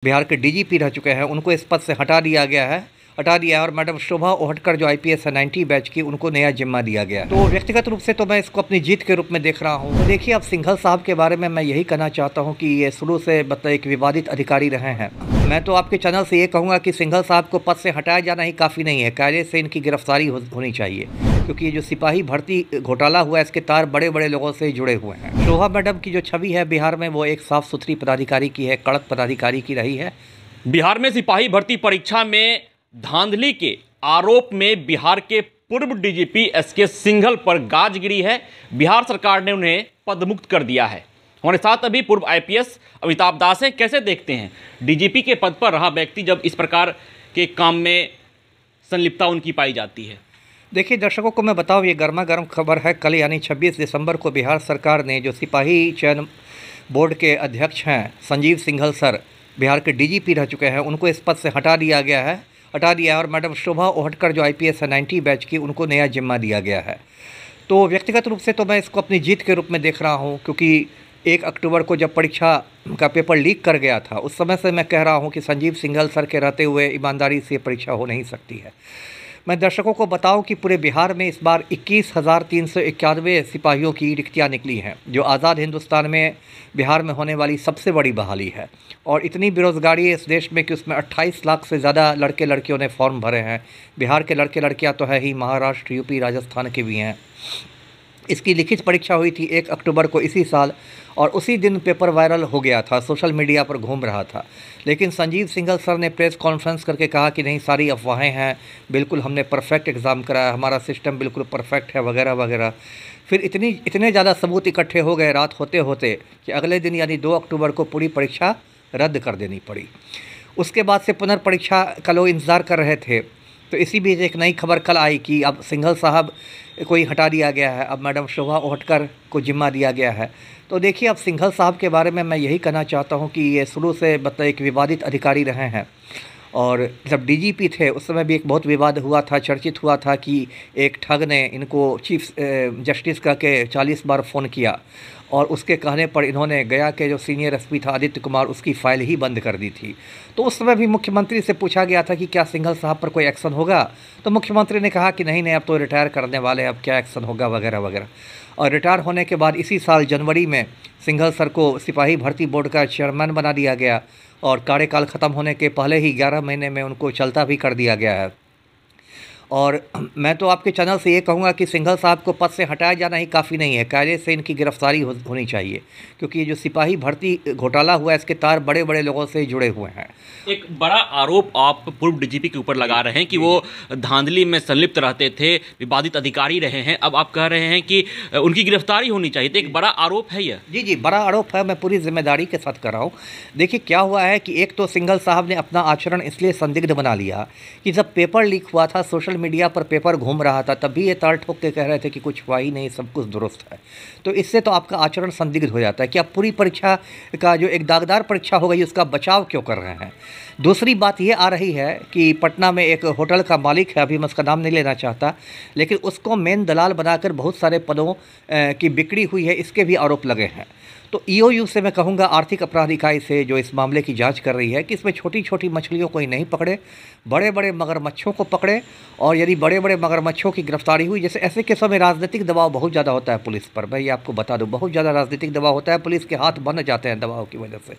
बिहार के डीजीपी रह चुके हैं, उनको इस पद से हटा दिया है और मैडम शोभा ओहटकर जो आईपीएस है 90 बैच की, उनको नया जिम्मा दिया गया। तो व्यक्तिगत रूप से तो मैं इसको अपनी जीत के रूप में देख रहा हूँ। देखिए, अब सिंघल साहब के बारे में मैं यही कहना चाहता हूँ कि ये शुरू से मतलब एक विवादित अधिकारी रहे हैं। मैं तो आपके चैनल से ये कहूँगा कि सिंघल साहब को पद से हटाया जाना ही काफ़ी नहीं है, कायदे से इनकी गिरफ्तारी होनी चाहिए, क्योंकि ये जो सिपाही भर्ती घोटाला हुआ है इसके तार बड़े बड़े लोगों से जुड़े हुए हैं। शोभा मैडम की जो छवि है बिहार में, वो एक साफ सुथरी पदाधिकारी की है, कड़क पदाधिकारी की रही है। बिहार में सिपाही भर्ती परीक्षा में धांधली के आरोप में बिहार के पूर्व डीजीपी एसके सिंघल पर गाज गिरी है। बिहार सरकार ने उन्हें पदमुक्त कर दिया है। हमारे साथ अभी पूर्व आईपीएस अमिताभ दास हैं। कैसे देखते हैं डीजीपी के पद पर रहा व्यक्ति जब इस प्रकार के काम में संलिप्तता उनकी पाई जाती है? देखिए दर्शकों को मैं बताऊं, ये गर्मा गर्म खबर है। कल यानी 26 दिसंबर को बिहार सरकार ने जो सिपाही चयन बोर्ड के अध्यक्ष हैं संजीव सिंघल सर, बिहार के डीजीपी रह चुके हैं, उनको इस पद से हटा दिया है और मैडम शोभा ओहटकर जो आईपीएस है 90 बैच की, उनको नया जिम्मा दिया गया है। तो व्यक्तिगत रूप से तो मैं इसको अपनी जीत के रूप में देख रहा हूँ, क्योंकि 1 अक्टूबर को जब परीक्षा का पेपर लीक कर गया था, उस समय से मैं कह रहा हूँ कि संजीव सिंघल सर के रहते हुए ईमानदारी से परीक्षा हो नहीं सकती है। मैं दर्शकों को बताऊं कि पूरे बिहार में इस बार 21,391 सिपाहियों की रिक्तियाँ निकली हैं, जो आज़ाद हिंदुस्तान में बिहार में होने वाली सबसे बड़ी बहाली है। और इतनी बेरोज़गारी है इस देश में कि उसमें 28 लाख से ज़्यादा लड़के लड़कियों ने फॉर्म भरे हैं। बिहार के लड़के लड़कियां तो है ही, महाराष्ट्र, यूपी, राजस्थान के भी हैं। इसकी लिखित परीक्षा हुई थी 1 अक्टूबर को इसी साल, और उसी दिन पेपर वायरल हो गया था, सोशल मीडिया पर घूम रहा था। लेकिन संजीव सिंघल सर ने प्रेस कॉन्फ्रेंस करके कहा कि नहीं, सारी अफवाहें हैं, बिल्कुल हमने परफेक्ट एग्ज़ाम कराया, हमारा सिस्टम बिल्कुल परफेक्ट है, वगैरह वगैरह। फिर इतने ज़्यादा सबूत इकट्ठे हो गए रात होते होते कि अगले दिन यानी 2 अक्टूबर को पूरी परीक्षा रद्द कर देनी पड़ी। उसके बाद से पुनर्परीक्षा का लोग इंतज़ार कर रहे थे। तो इसी बीच एक नई खबर कल आई कि अब सिंघल साहब को ही हटा दिया गया है, अब मैडम शोभा ओहटकर को जिम्मा दिया गया है। तो देखिए, अब सिंघल साहब के बारे में मैं यही कहना चाहता हूँ कि ये शुरू से मतलब एक विवादित अधिकारी रहे हैं। और जब डीजीपी थे उस समय भी एक बहुत विवाद हुआ था, चर्चित हुआ था कि एक ठग ने इनको चीफ जस्टिस कह के 40 बार फ़ोन किया, और उसके कहने पर इन्होंने गया के जो सीनियर एसपी था आदित्य कुमार, उसकी फ़ाइल ही बंद कर दी थी। तो उस समय भी मुख्यमंत्री से पूछा गया था कि क्या सिंघल साहब पर कोई एक्शन होगा, तो मुख्यमंत्री ने कहा कि नहीं, अब तो रिटायर करने वाले, अब क्या एक्शन होगा, वगैरह वगैरह। और रिटायर होने के बाद इसी साल जनवरी में सिंघल सर को सिपाही भर्ती बोर्ड का चेयरमैन बना दिया गया, और कार्यकाल ख़त्म होने के पहले ही 11 महीने में उनको चलता भी कर दिया गया है। और मैं तो आपके चैनल से ये कहूँगा कि सिंघल साहब को पद से हटाया जाना ही काफ़ी नहीं है, कायदे से इनकी गिरफ्तारी होनी चाहिए, क्योंकि ये जो सिपाही भर्ती घोटाला हुआ है इसके तार बड़े बड़े लोगों से जुड़े हुए हैं। एक बड़ा आरोप आप पूर्व डीजीपी के ऊपर लगा रहे हैं कि वो धांधली में संलिप्त रहते थे, विवादित अधिकारी रहे हैं। अब आप कह रहे हैं कि उनकी गिरफ्तारी होनी चाहिए, तो एक बड़ा आरोप है यह। जी, बड़ा आरोप है, मैं पूरी जिम्मेदारी के साथ कर रहा हूँ। देखिए, क्या हुआ है कि एक तो सिंघल साहब ने अपना आचरण इसलिए संदिग्ध बना लिया कि जब पेपर लीक हुआ था, सोशल मीडिया पर पेपर घूम रहा था, तब भी ये ताल ठोक के कह रहे थे कि कुछ हुआ ही नहीं, सब कुछ दुरुस्त है। तो इससे तो आपका आचरण संदिग्ध हो जाता है कि आप पूरी परीक्षा का जो एक दागदार परीक्षा हो गई उसका बचाव क्यों कर रहे हैं। दूसरी बात ये आ रही है कि पटना में एक होटल का मालिक है, अभी मैं उसका नाम नहीं लेना चाहता, लेकिन उसको मेन दलाल बनाकर बहुत सारे पदों की बिक्री हुई है, इसके भी आरोप लगे हैं। तो ईओयू से मैं कहूँगा, आर्थिक अपराध इकाई से, जो इस मामले की जांच कर रही है, कि इसमें छोटी छोटी मछलियों को ही नहीं पकड़े, बड़े बड़े मगरमच्छों को पकड़े। और यदि बड़े बड़े मगरमच्छों की गिरफ्तारी हुई, जैसे ऐसे केसों में राजनीतिक दबाव बहुत ज़्यादा होता है पुलिस पर, मैं ये आपको बता दूं, बहुत ज़्यादा राजनीतिक दबाव होता है, पुलिस के हाथ बन जाते हैं दबाव की वजह से।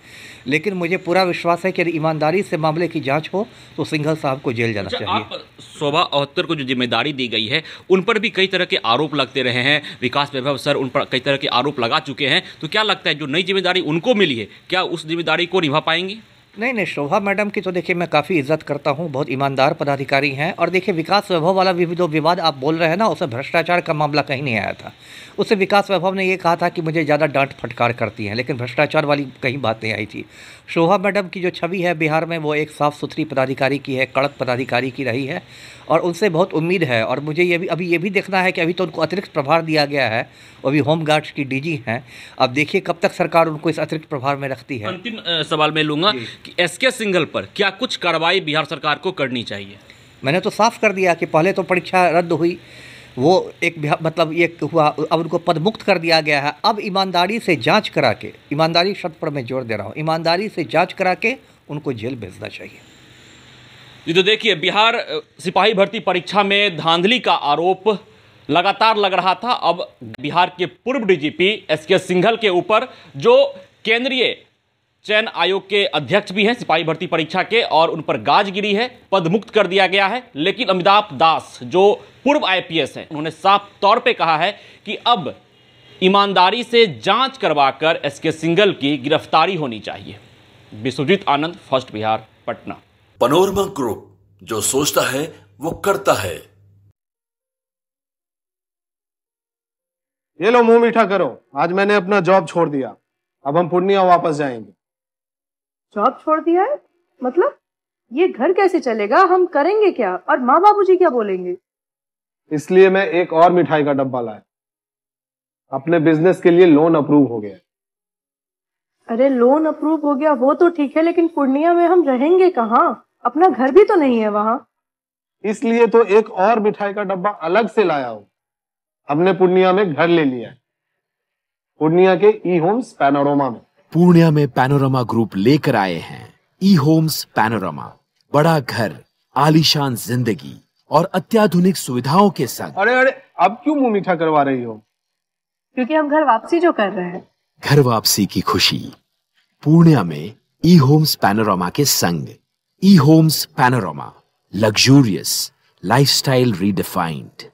लेकिन मुझे पूरा विश्वास है कि यदि ईमानदारी से मामले की जाँच हो तो सिंघल साहब को जेल जाना चाहिए। आप शोभा ओहटकर को जो जिम्मेदारी दी गई है, उन पर भी कई तरह के आरोप लगते रहे हैं। विकास वैभव सर उन पर कई तरह के आरोप लगा चुके हैं। तो क्या लगता है जो नई जिम्मेदारी उनको मिली है, क्या उस जिम्मेदारी को निभा पाएंगी? नहीं, शोभा मैडम की तो देखिए मैं काफ़ी इज्जत करता हूँ, बहुत ईमानदार पदाधिकारी हैं। और देखिए, विकास वैभव वाला भी जो विवाद आप बोल रहे हैं ना, उसमें भ्रष्टाचार का मामला कहीं नहीं आया था। उससे विकास वैभव ने ये कहा था कि मुझे ज़्यादा डांट फटकार करती हैं, लेकिन भ्रष्टाचार वाली कहीं बात नहीं आई थी। शोभा मैडम की जो छवि है बिहार में, वो एक साफ़ सुथरी पदाधिकारी की है, कड़क पदाधिकारी की रही है, और उनसे बहुत उम्मीद है। और मुझे ये भी देखना है कि अभी तो उनको अतिरिक्त प्रभार दिया गया है, वो अभी होमगार्ड्स की डीजी हैं। अब देखिए कब तक सरकार उनको इस अतिरिक्त प्रभार में रखती है। अंतिम सवाल मैं लूँगा कि एसके सिंघल पर क्या कुछ कार्रवाई बिहार सरकार को करनी चाहिए? मैंने तो साफ कर दिया कि पहले तो परीक्षा रद्द हुई, वो एक मतलब ये हुआ, अब उनको पद मुक्त कर दिया गया है। अब ईमानदारी से जांच करा के, ईमानदारी शब्द पर मैं जोर दे रहा हूँ, ईमानदारी से जांच करा के उनको जेल भेजना चाहिए। जी तो देखिए, बिहार सिपाही भर्ती परीक्षा में धांधली का आरोप लगातार लग रहा था। अब बिहार के पूर्व डीजीपी एसके सिंघल के ऊपर, जो केंद्रीय चयन आयोग के अध्यक्ष भी हैं सिपाही भर्ती परीक्षा के, और उन पर गाज गिरी है, पद मुक्त कर दिया गया है। लेकिन अमिताभ दास जो पूर्व आईपीएस हैं, उन्होंने साफ तौर पे कहा है कि अब ईमानदारी से जांच करवाकर एसके सिंघल की गिरफ्तारी होनी चाहिए। Vishwajeet Anand, first Bihar, Patna. Panorama group, जो सोचता है वो करता है। ये लो, मुंह मीठा करो। आज मैंने अपना जॉब छोड़ दिया, अब हम पूर्णिया वापस जाएंगे। जॉब छोड़ दिया है? मतलब ये घर कैसे चलेगा? हम करेंगे क्या? और माँ बाबूजी क्या बोलेंगे? इसलिए मैं एक और मिठाई का डब्बा लाया। अपने बिजनेस के लिए लोन अप्रूव हो गया। अरे लोन अप्रूव हो गया वो तो ठीक है, लेकिन पूर्णिया में हम रहेंगे कहाँ? अपना घर भी तो नहीं है वहां। इसलिए तो एक और मिठाई का डब्बा अलग से लाया हूं। हमने पूर्णिया में घर ले लिया है, पूर्णिया के ई होम्स पैनोरमा में। पूर्णिया में पैनोरमा ग्रुप लेकर आए हैं ई होम्स पैनोरमा। बड़ा घर, आलीशान जिंदगी और अत्याधुनिक सुविधाओं के संग। अरे अरे, अब क्यों मुंह मीठा करवा रही हो? क्योंकि हम घर वापसी जो कर रहे हैं। घर वापसी की खुशी पूर्णिया में ई होम्स पैनोरमा के संग। E Homes Panorama, luxurious lifestyle redefined.